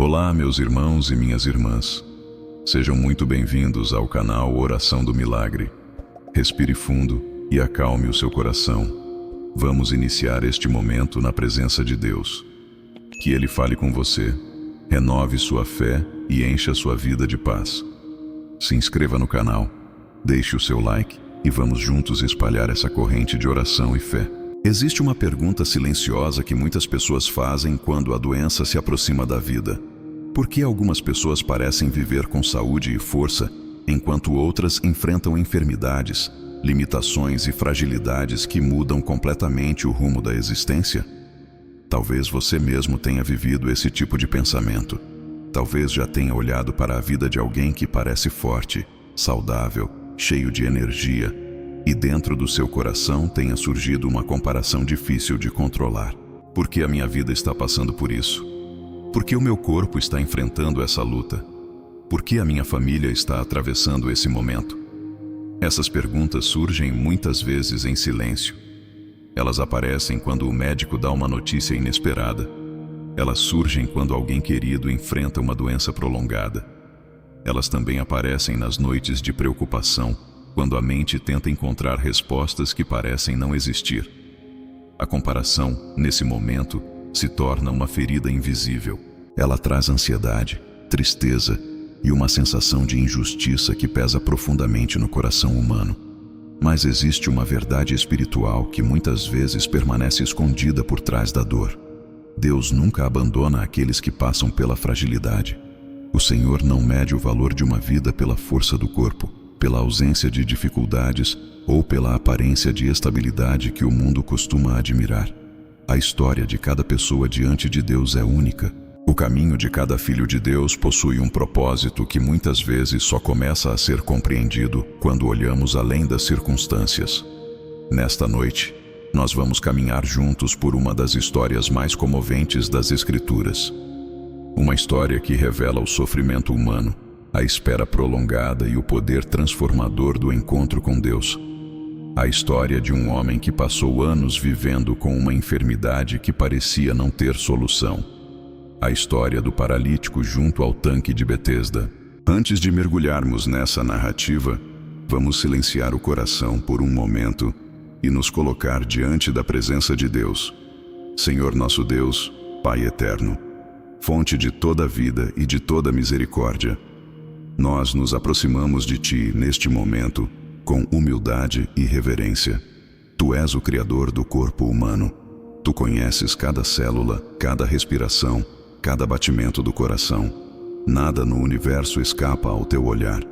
Olá, meus irmãos e minhas irmãs. Sejam muito bem-vindos ao canal Oração do Milagre. Respire fundo e acalme o seu coração. Vamos iniciar este momento na presença de Deus. Que Ele fale com você, renove sua fé e encha sua vida de paz. Se inscreva no canal, deixe o seu like e vamos juntos espalhar essa corrente de oração e fé. Existe uma pergunta silenciosa que muitas pessoas fazem quando a doença se aproxima da vida. Por que algumas pessoas parecem viver com saúde e força, enquanto outras enfrentam enfermidades, limitações e fragilidades que mudam completamente o rumo da existência? Talvez você mesmo tenha vivido esse tipo de pensamento. Talvez já tenha olhado para a vida de alguém que parece forte, saudável, cheio de energia, e dentro do seu coração tenha surgido uma comparação difícil de controlar. Por que a minha vida está passando por isso? Por que o meu corpo está enfrentando essa luta? Por que a minha família está atravessando esse momento? Essas perguntas surgem muitas vezes em silêncio. Elas aparecem quando o médico dá uma notícia inesperada. Elas surgem quando alguém querido enfrenta uma doença prolongada. Elas também aparecem nas noites de preocupação, quando a mente tenta encontrar respostas que parecem não existir. A comparação, nesse momento, se torna uma ferida invisível. Ela traz ansiedade, tristeza e uma sensação de injustiça que pesa profundamente no coração humano. Mas existe uma verdade espiritual que muitas vezes permanece escondida por trás da dor. Deus nunca abandona aqueles que passam pela fragilidade. O Senhor não mede o valor de uma vida pela força do corpo, pela ausência de dificuldades ou pela aparência de estabilidade que o mundo costuma admirar. A história de cada pessoa diante de Deus é única. O caminho de cada filho de Deus possui um propósito que muitas vezes só começa a ser compreendido quando olhamos além das circunstâncias. Nesta noite, nós vamos caminhar juntos por uma das histórias mais comoventes das Escrituras. Uma história que revela o sofrimento humano, a espera prolongada e o poder transformador do encontro com Deus. A história de um homem que passou anos vivendo com uma enfermidade que parecia não ter solução. A história do paralítico junto ao tanque de Betesda. Antes de mergulharmos nessa narrativa, vamos silenciar o coração por um momento e nos colocar diante da presença de Deus. Senhor nosso Deus, Pai eterno, fonte de toda vida e de toda misericórdia, nós nos aproximamos de Ti neste momento com humildade e reverência. Tu és o Criador do corpo humano. Tu conheces cada célula, cada respiração, cada batimento do coração. Nada no universo escapa ao Teu olhar.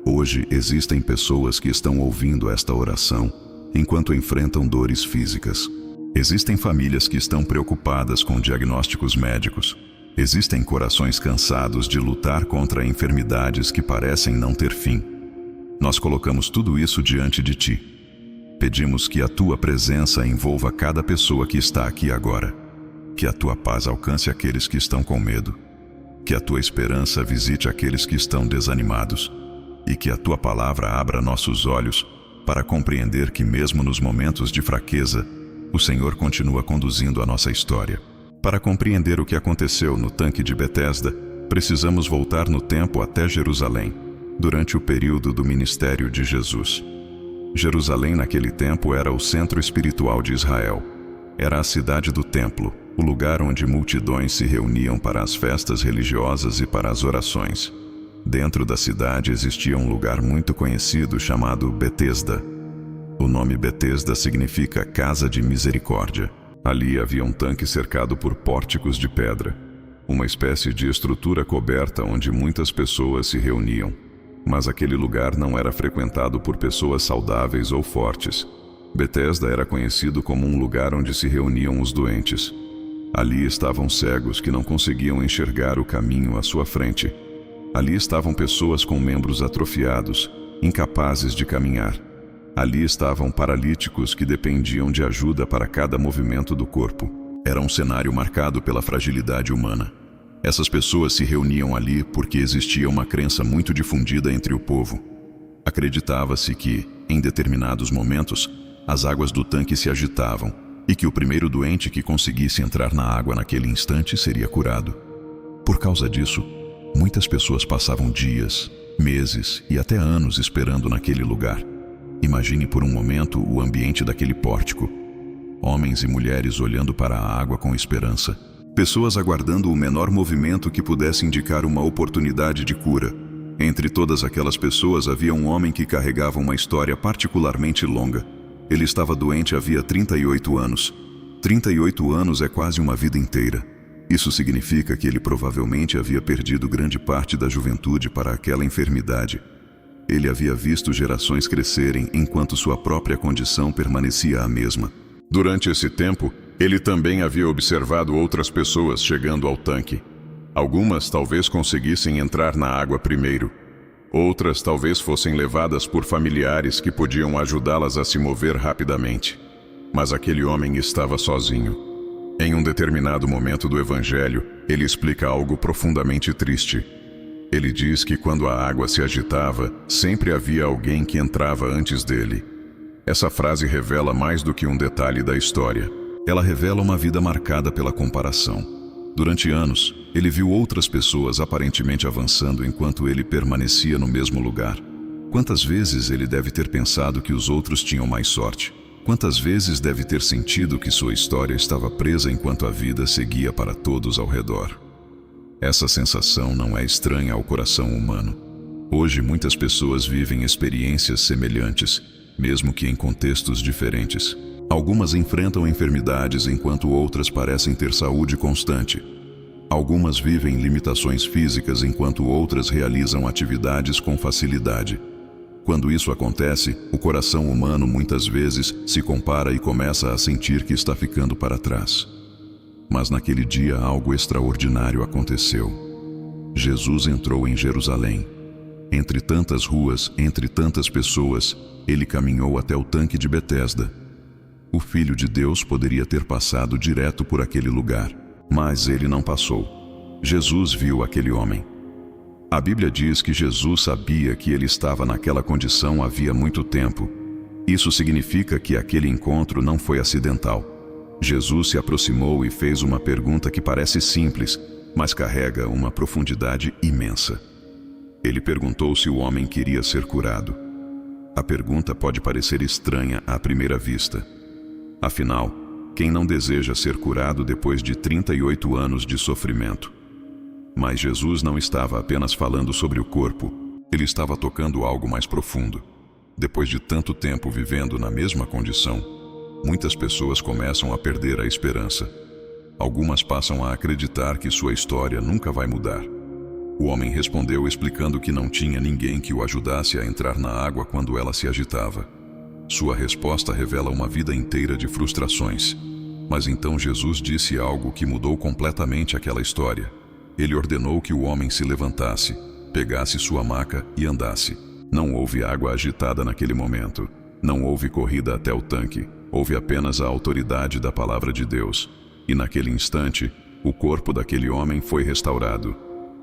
Hoje existem pessoas que estão ouvindo esta oração enquanto enfrentam dores físicas. Existem famílias que estão preocupadas com diagnósticos médicos. Existem corações cansados de lutar contra enfermidades que parecem não ter fim. Nós colocamos tudo isso diante de Ti. Pedimos que a Tua presença envolva cada pessoa que está aqui agora. Que a Tua paz alcance aqueles que estão com medo. Que a Tua esperança visite aqueles que estão desanimados. E que a Tua palavra abra nossos olhos para compreender que mesmo nos momentos de fraqueza, o Senhor continua conduzindo a nossa história. Para compreender o que aconteceu no tanque de Betesda, precisamos voltar no tempo até Jerusalém, durante o período do ministério de Jesus. Jerusalém naquele tempo era o centro espiritual de Israel. Era a cidade do templo, o lugar onde multidões se reuniam para as festas religiosas e para as orações. Dentro da cidade existia um lugar muito conhecido chamado Betesda. O nome Betesda significa Casa de Misericórdia. Ali havia um tanque cercado por pórticos de pedra, uma espécie de estrutura coberta onde muitas pessoas se reuniam. Mas aquele lugar não era frequentado por pessoas saudáveis ou fortes. Betesda era conhecido como um lugar onde se reuniam os doentes. Ali estavam cegos que não conseguiam enxergar o caminho à sua frente. Ali estavam pessoas com membros atrofiados, incapazes de caminhar. Ali estavam paralíticos que dependiam de ajuda para cada movimento do corpo. Era um cenário marcado pela fragilidade humana. Essas pessoas se reuniam ali porque existia uma crença muito difundida entre o povo. Acreditava-se que, em determinados momentos, as águas do tanque se agitavam e que o primeiro doente que conseguisse entrar na água naquele instante seria curado. Por causa disso, muitas pessoas passavam dias, meses e até anos esperando naquele lugar. Imagine por um momento o ambiente daquele pórtico. Homens e mulheres olhando para a água com esperança. Pessoas aguardando o menor movimento que pudesse indicar uma oportunidade de cura. Entre todas aquelas pessoas havia um homem que carregava uma história particularmente longa. Ele estava doente havia 38 anos. 38 anos é quase uma vida inteira. Isso significa que ele provavelmente havia perdido grande parte da juventude para aquela enfermidade. Ele havia visto gerações crescerem enquanto sua própria condição permanecia a mesma. Durante esse tempo, ele também havia observado outras pessoas chegando ao tanque. Algumas talvez conseguissem entrar na água primeiro. Outras talvez fossem levadas por familiares que podiam ajudá-las a se mover rapidamente. Mas aquele homem estava sozinho. Em um determinado momento do Evangelho, ele explica algo profundamente triste. Ele diz que quando a água se agitava, sempre havia alguém que entrava antes dele. Essa frase revela mais do que um detalhe da história. Ela revela uma vida marcada pela comparação. Durante anos, ele viu outras pessoas aparentemente avançando enquanto ele permanecia no mesmo lugar. Quantas vezes ele deve ter pensado que os outros tinham mais sorte? Quantas vezes deve ter sentido que sua história estava presa enquanto a vida seguia para todos ao redor? Essa sensação não é estranha ao coração humano. Hoje muitas pessoas vivem experiências semelhantes, mesmo que em contextos diferentes. Algumas enfrentam enfermidades enquanto outras parecem ter saúde constante. Algumas vivem limitações físicas enquanto outras realizam atividades com facilidade. Quando isso acontece, o coração humano muitas vezes se compara e começa a sentir que está ficando para trás. Mas naquele dia algo extraordinário aconteceu. Jesus entrou em Jerusalém. Entre tantas ruas, entre tantas pessoas, ele caminhou até o tanque de Betesda. O Filho de Deus poderia ter passado direto por aquele lugar, mas ele não passou. Jesus viu aquele homem. A Bíblia diz que Jesus sabia que ele estava naquela condição havia muito tempo. Isso significa que aquele encontro não foi acidental. Jesus se aproximou e fez uma pergunta que parece simples, mas carrega uma profundidade imensa. Ele perguntou se o homem queria ser curado. A pergunta pode parecer estranha à primeira vista. Afinal, quem não deseja ser curado depois de 38 anos de sofrimento? Mas Jesus não estava apenas falando sobre o corpo, ele estava tocando algo mais profundo. Depois de tanto tempo vivendo na mesma condição, muitas pessoas começam a perder a esperança. Algumas passam a acreditar que sua história nunca vai mudar. O homem respondeu explicando que não tinha ninguém que o ajudasse a entrar na água quando ela se agitava. Sua resposta revela uma vida inteira de frustrações. Mas então Jesus disse algo que mudou completamente aquela história. Ele ordenou que o homem se levantasse, pegasse sua maca e andasse. Não houve água agitada naquele momento. Não houve corrida até o tanque. Houve apenas a autoridade da palavra de Deus. E naquele instante, o corpo daquele homem foi restaurado.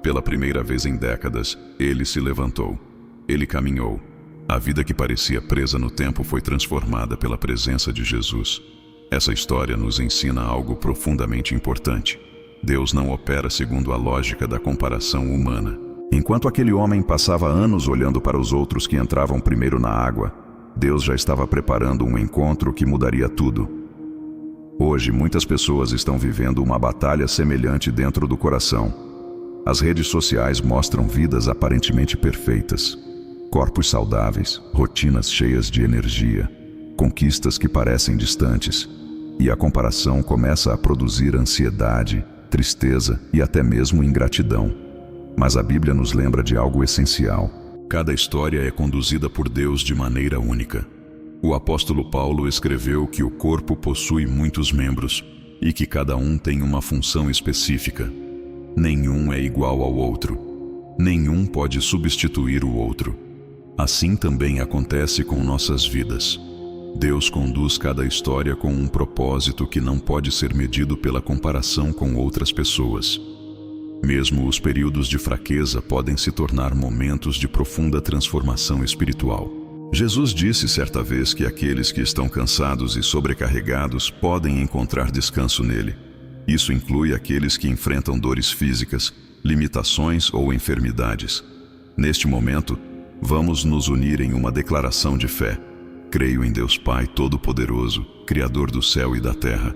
Pela primeira vez em décadas, ele se levantou. Ele caminhou. A vida que parecia presa no tempo foi transformada pela presença de Jesus. Essa história nos ensina algo profundamente importante. Deus não opera segundo a lógica da comparação humana. Enquanto aquele homem passava anos olhando para os outros que entravam primeiro na água, Deus já estava preparando um encontro que mudaria tudo. Hoje, muitas pessoas estão vivendo uma batalha semelhante dentro do coração. As redes sociais mostram vidas aparentemente perfeitas. Corpos saudáveis, rotinas cheias de energia, conquistas que parecem distantes. E a comparação começa a produzir ansiedade, tristeza e até mesmo ingratidão. Mas a Bíblia nos lembra de algo essencial. Cada história é conduzida por Deus de maneira única. O apóstolo Paulo escreveu que o corpo possui muitos membros e que cada um tem uma função específica. Nenhum é igual ao outro. Nenhum pode substituir o outro. Assim também acontece com nossas vidas. Deus conduz cada história com um propósito que não pode ser medido pela comparação com outras pessoas. Mesmo os períodos de fraqueza podem se tornar momentos de profunda transformação espiritual. Jesus disse certa vez que aqueles que estão cansados e sobrecarregados podem encontrar descanso nele. Isso inclui aqueles que enfrentam dores físicas, limitações ou enfermidades. Neste momento, vamos nos unir em uma declaração de fé. Creio em Deus Pai Todo-Poderoso, Criador do céu e da terra,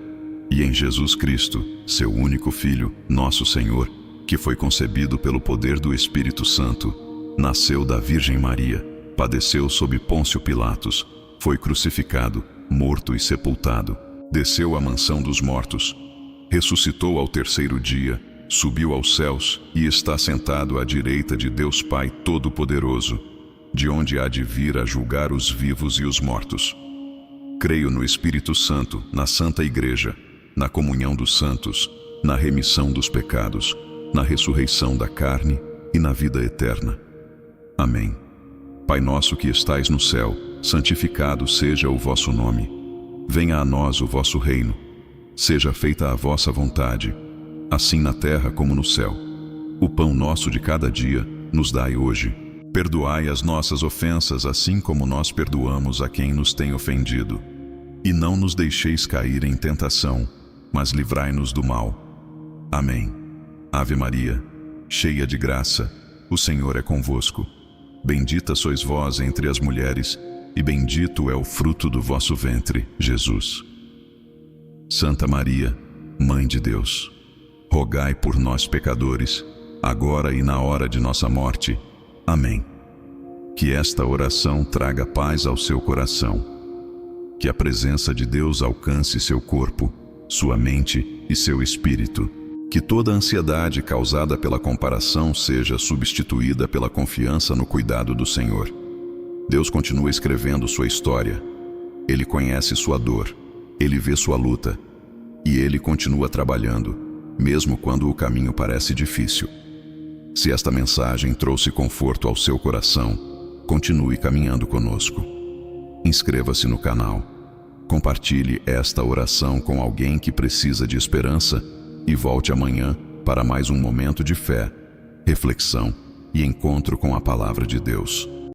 e em Jesus Cristo, seu único Filho, nosso Senhor, que foi concebido pelo poder do Espírito Santo, nasceu da Virgem Maria, padeceu sob Pôncio Pilatos, foi crucificado, morto e sepultado, desceu à mansão dos mortos, ressuscitou ao terceiro dia, subiu aos céus e está sentado à direita de Deus Pai Todo-Poderoso, de onde há de vir a julgar os vivos e os mortos. Creio no Espírito Santo, na Santa Igreja, na comunhão dos santos, na remissão dos pecados, na ressurreição da carne e na vida eterna. Amém. Pai nosso que estais no céu, santificado seja o vosso nome. Venha a nós o vosso reino. Seja feita a vossa vontade, assim na terra como no céu. O pão nosso de cada dia nos dai hoje. Perdoai as nossas ofensas, assim como nós perdoamos a quem nos tem ofendido. E não nos deixeis cair em tentação, mas livrai-nos do mal. Amém. Ave Maria, cheia de graça, o Senhor é convosco. Bendita sois vós entre as mulheres, e bendito é o fruto do vosso ventre, Jesus. Santa Maria, Mãe de Deus, rogai por nós pecadores, agora e na hora de nossa morte. Amém. Que esta oração traga paz ao seu coração. Que a presença de Deus alcance seu corpo, sua mente e seu espírito. Que toda ansiedade causada pela comparação seja substituída pela confiança no cuidado do Senhor. Deus continua escrevendo sua história. Ele conhece sua dor, Ele vê sua luta, e Ele continua trabalhando, mesmo quando o caminho parece difícil. Se esta mensagem trouxe conforto ao seu coração, continue caminhando conosco. Inscreva-se no canal. Compartilhe esta oração com alguém que precisa de esperança e volte amanhã para mais um momento de fé, reflexão e encontro com a Palavra de Deus.